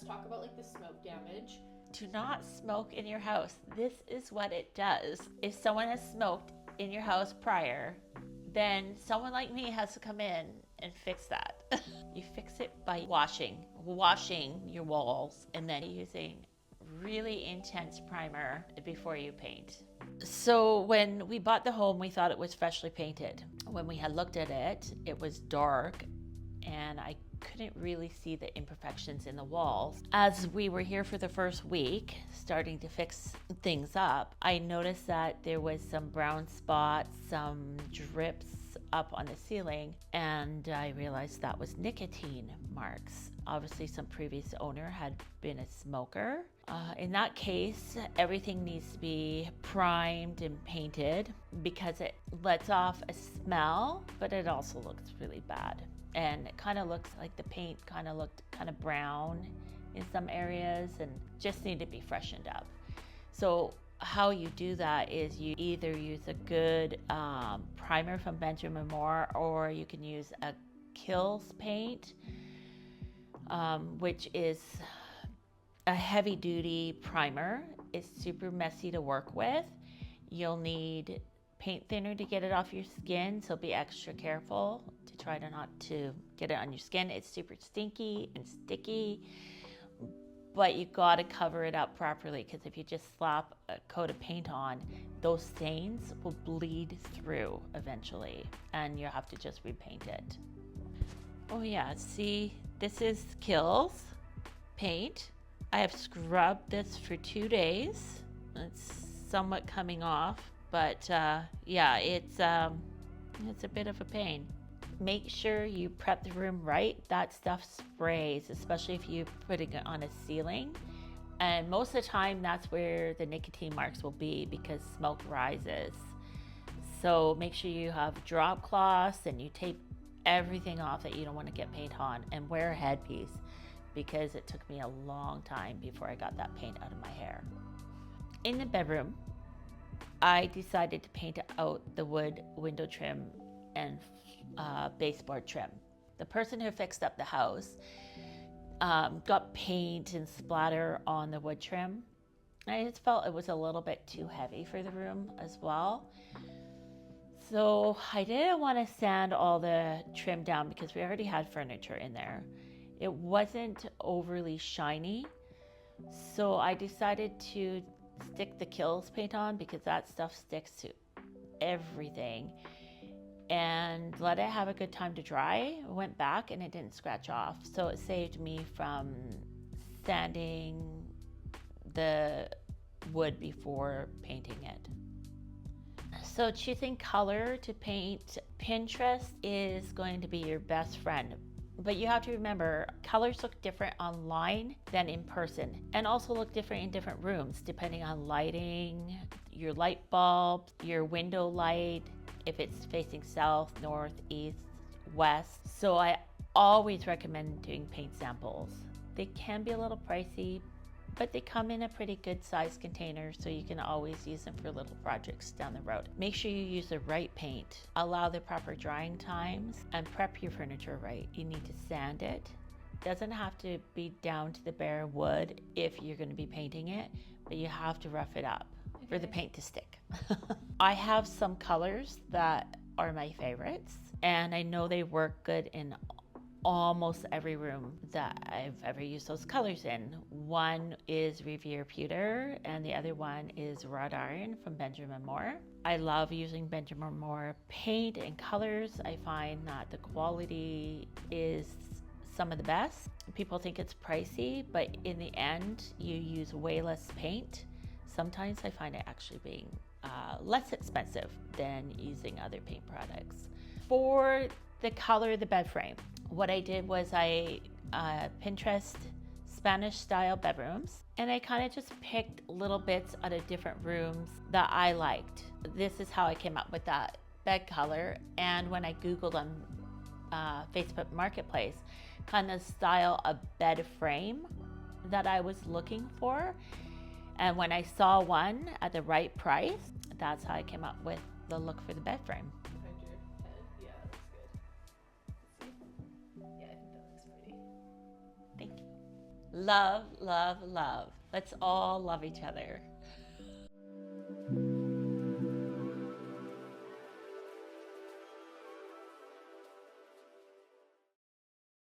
talk about like the smoke damage. Do not smoke in your house. This is what it does. If someone has smoked in your house prior, then someone like me has to come in and fix that. You fix it by washing your walls and then using really intense primer before you paint. So when we bought the home, we thought it was freshly painted. When we had looked at it, it was dark and I couldn't really see the imperfections in the walls. As we were here for the first week, starting to fix things up, I noticed that there was some brown spots, some drips up on the ceiling, and I realized that was nicotine marks. Obviously, some previous owner had been a smoker. In that case, everything needs to be primed and painted because it lets off a smell, but it also looks really bad. And it kind of looks like the paint kind of looked kind of brown in some areas and just need to be freshened up. So how you do that is you either use a good primer from Benjamin Moore, or you can use a Kills paint, which is a heavy duty primer. It's super messy to work with. You'll need paint thinner to get it off your skin, so be extra careful to try to not to get it on your skin. It's super stinky and sticky, but you got to cover it up properly, because if you just slap a coat of paint on, those stains will bleed through eventually and you have to just repaint it. Oh yeah, see, this is Kills paint. I have scrubbed this for 2 days. It's somewhat coming off, but yeah, it's a bit of a pain. Make sure you prep the room right. That stuff sprays, especially if you're putting it on a ceiling. And most of the time, that's where the nicotine marks will be, because smoke rises. So make sure you have drop cloths and you tape everything off that you don't want to get paint on, and wear a headpiece, because it took me a long time before I got that paint out of my hair. In the bedroom, I decided to paint out the wood window trim and baseboard trim. The person who fixed up the house got paint and splatter on the wood trim. I just felt it was a little bit too heavy for the room as well. So I didn't want to sand all the trim down because we already had furniture in there. It wasn't overly shiny, so I decided to stick the Kills paint on, because that stuff sticks to everything, and let it have a good time to dry. I went back and it didn't scratch off, so it saved me from sanding the wood before painting it. So choosing color to paint, Pinterest is going to be your best friend. But you have to remember, colors look different online than in person, and also look different in different rooms depending on lighting, your light bulb, your window light, if it's facing south, north, east, west. So I always recommend doing paint samples. They can be a little pricey, but they come in a pretty good size container, so you can always use them for little projects down the road. Make sure you use the right paint, allow the proper drying times, and prep your furniture right. You need to sand it. Doesn't have to be down to the bare wood if you're going to be painting it, but you have to rough it up for the paint to stick. I have some colors that are my favorites, and I know they work good in almost every room that I've ever used those colors in. One is Revere Pewter and the other one is Wrought Iron from Benjamin Moore. I love using Benjamin Moore paint and colors. I find that the quality is some of the best. People think it's pricey, but in the end, you use way less paint. Sometimes I find it actually being less expensive than using other paint products. For the color of the bed frame, what I did was I Pinterest Spanish style bedrooms, and I kind of just picked little bits out of different rooms that I liked. This is how I came up with that bed color, and when I Googled on Facebook Marketplace kind of style of bed frame that I was looking for, and when I saw one at the right price, that's how I came up with the look for the bed frame. Love, love, love. Let's all love each other.